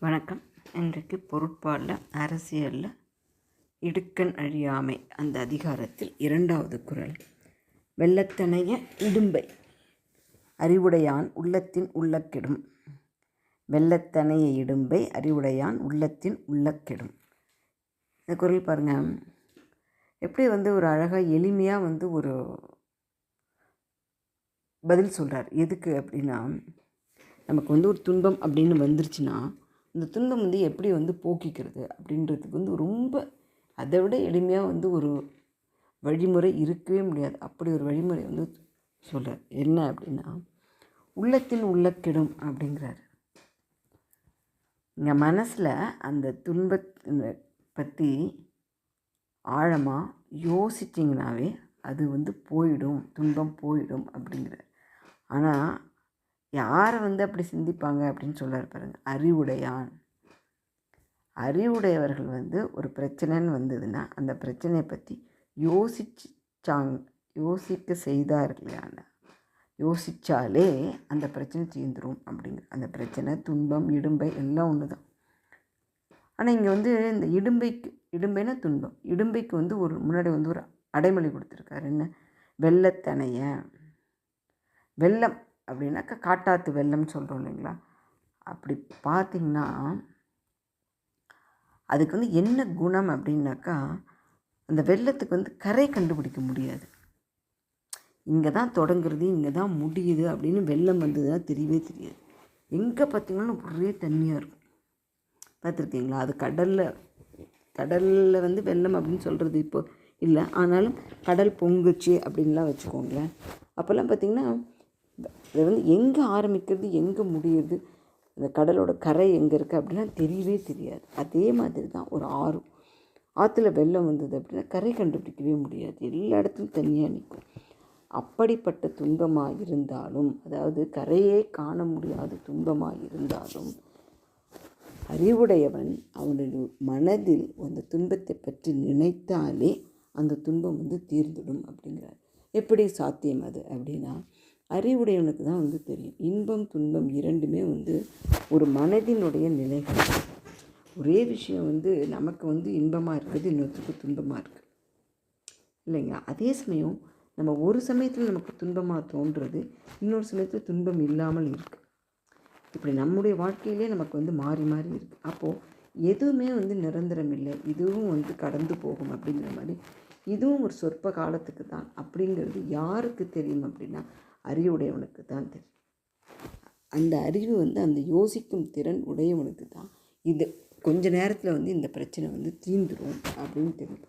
வணக்கம். இன்றைக்கு பொருட்பாலில் அரசியலில் இடுக்கண் அழியாமை அந்த அதிகாரத்தில் 2வது குறள். வெள்ளத்தனைய இடும்பை அறிவுடையான் உள்ளத்தின் உள்ளக்கெடும். வெள்ளத்தனைய இடும்பை அறிவுடையான் உள்ளத்தின் உள்ளக்கெடும். இந்த குறள் பாருங்கள், எப்படி ஒரு அழகாக எளிமையாக ஒரு பதில் சொல்கிறார். எதுக்கு அப்படின்னா, நமக்கு ஒரு துன்பம் அப்படின்னு வந்துருச்சுன்னா இந்த துன்பம் எப்படி போக்கிக்கிறது அப்படின்றதுக்கு ரொம்ப அதை விட எளிமையாக ஒரு வழிமுறை இருக்கவே முடியாது. அப்படி ஒரு வழிமுறை சொல்கிறார். என்ன அப்படின்னா, உள்ளத்தின் உள்ளக்கெடும் அப்படிங்கிறார். இங்கே மனசில் அந்த துன்பத்தை பற்றி ஆழமாக யோசிச்சிங்கனாவே அது போயிடும், துன்பம் போயிடும் அப்படிங்கிறார். ஆனால் யாரை அப்படி சிந்திப்பாங்க அப்படின்னு சொல்கிறார் பாருங்கள். அறிவுடையான். அறிவுடையவர்கள் ஒரு பிரச்சனைன்னு வந்ததுன்னா அந்த பிரச்சனையை பற்றி யோசிக்க செய்தார்களான யோசித்தாலே அந்த பிரச்சனை தீர்ந்துடும் அப்படிங்கிற. அந்த பிரச்சனை, துன்பம், இடும்பை எல்லாம் ஒன்று தான். ஆனால் இங்கே இந்த இடும்பைனா துன்பம். இடும்பைக்கு ஒரு முன்னாடி ஒரு அடைமொழி கொடுத்துருக்காரு. என்ன? வெள்ளத்தனைய. வெள்ளம் அப்படின்னாக்கா காட்டாற்று வெள்ளம்னு சொல்கிறோம் இல்லைங்களா? அப்படி பார்த்திங்கன்னா அதுக்கு என்ன குணம் அப்படின்னாக்கா, அந்த வெள்ளத்துக்கு கரை கண்டுபிடிக்க முடியாது. இங்கே தான் தொடங்குறது, இங்கே தான் முடியுது அப்படின்னு வெள்ளம் வந்ததுன்னா தெரியவே தெரியாது. எங்கே பார்த்திங்கனாலும் ஒரே தண்ணியாக இருக்கும். பார்த்துருக்கீங்களா? அது கடலில் வெள்ளம் அப்படின்னு சொல்கிறது இப்போ இல்லை. ஆனாலும் கடல் பொங்குச்சு அப்படின்லாம் வச்சுக்கோங்களேன். அப்போல்லாம் பார்த்திங்கன்னா அது எங்கே ஆரம்பிக்கிறது, எங்கே முடியுது, இந்த கடலோட கரை எங்கே இருக்குது அப்படின்னா தெரியவே தெரியாது. அதே மாதிரி தான் ஒரு ஆற்றுல வெள்ளம் வந்தது அப்படின்னா கரை கண்டுபிடிக்கவே முடியாது. எல்லா இடத்துலையும் தண்ணியாக நிற்கும். அப்படிப்பட்ட துன்பமாக இருந்தாலும், அதாவது கரையே காண முடியாத துன்பமாக இருந்தாலும், அறிவுடையவன் அவனுடைய மனதில் அந்த துன்பத்தை பற்றி நினைத்தாலே அந்த துன்பம் தீர்ந்துடும் அப்படிங்கிறார். எப்படி சாத்தியம் அது அப்படின்னா, அறிவுடையவனுக்கு தான் தெரியும். இன்பம் துன்பம் இரண்டுமே ஒரு மனதினுடைய நிலைகள். ஒரே விஷயம் நமக்கு இன்பமாக இருக்குது, இன்னொருத்தருக்கு துன்பமாக இருக்குது இல்லைங்களா? அதே சமயம் நம்ம ஒரு சமயத்தில் நமக்கு துன்பமாக தோன்றுறது, இன்னொரு சமயத்தில் துன்பம் இல்லாமல் இருக்குது. இப்படி நம்முடைய வாழ்க்கையிலே நமக்கு மாறி மாறி இருக்குது. அப்போது எதுவுமே நிரந்தரம் இல்லை, இதுவும் கடந்து போகும் அப்படிங்கிற மாதிரி. இதுவும் ஒரு சொற்ப காலத்துக்கு தான் அப்படிங்கிறது யாருக்கு தெரியும் அப்படின்னா அறிவுடையவனுக்கு தான் தெரியும். அந்த அறிவு அந்த யோசிக்கும் திறன் உடையவனுக்கு தான் இது கொஞ்ச நேரத்தில் இந்த பிரச்சனை தீந்துடும் அப்படின்னு தெரியும்.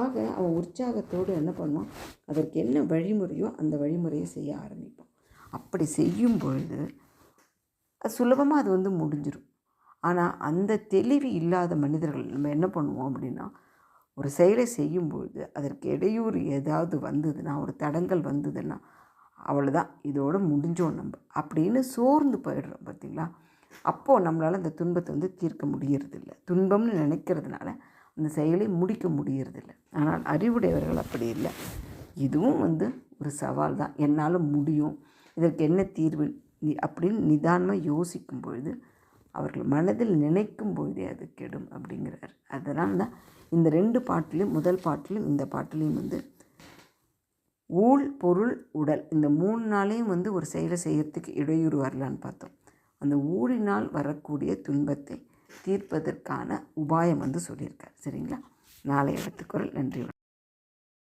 ஆக அவன் உற்சாகத்தோடு என்ன பண்ணுவான், அதற்கு என்ன வழிமுறையோ அந்த வழிமுறையை செய்ய ஆரம்பிப்பான். அப்படி செய்யும் பொழுது சுலபமாக அது முடிஞ்சிடும். ஆனால் அந்த தெளிவு இல்லாத மனிதர்கள் நம்ம என்ன பண்ணுவோம் அப்படின்னா, ஒரு செயலை செய்யும்பொழுது அதற்கு இடையூறு ஏதாவது வந்ததுன்னா, ஒரு தடங்கல் வந்ததுன்னா அவ்வளோதான், இதோடு முடிஞ்சோம் நம்ம அப்படின்னு சோர்ந்து போயிடுறோம். பார்த்திங்களா? அப்போது நம்மளால் அந்த துன்பத்தை தீர்க்க முடியறதில்ல. துன்பம்னு நினைக்கிறதுனால அந்த செயலை முடிக்க முடியறதில்ல. ஆனால் அறிவுடையவர்கள் அப்படி இல்லை. இதுவும் ஒரு சவால் தான், என்னால் முடியும், இதற்கு என்ன தீர்வு அப்படின்னு நிதானமாக யோசிக்கும் பொழுது, அவர்கள் மனதில் நினைக்கும் பொழுதே அது கெடும் அப்படிங்கிறார். அதனால் தான் இந்த 2 பாட்டிலையும், முதல் பாட்டிலையும் இந்த பாட்டிலையும் ஊழ், பொருள், உடல் இந்த 3 நாளையும் ஒரு செயலை செய்கிறதுக்கு இடையூறு வரலான்னு பார்த்தோம். அந்த ஊழினால் வரக்கூடிய துன்பத்தை தீர்ப்பதற்கான உபாயம் சொல்லியிருக்கார். சரிங்களா? நாளை அடுத்த குறள். நன்றி.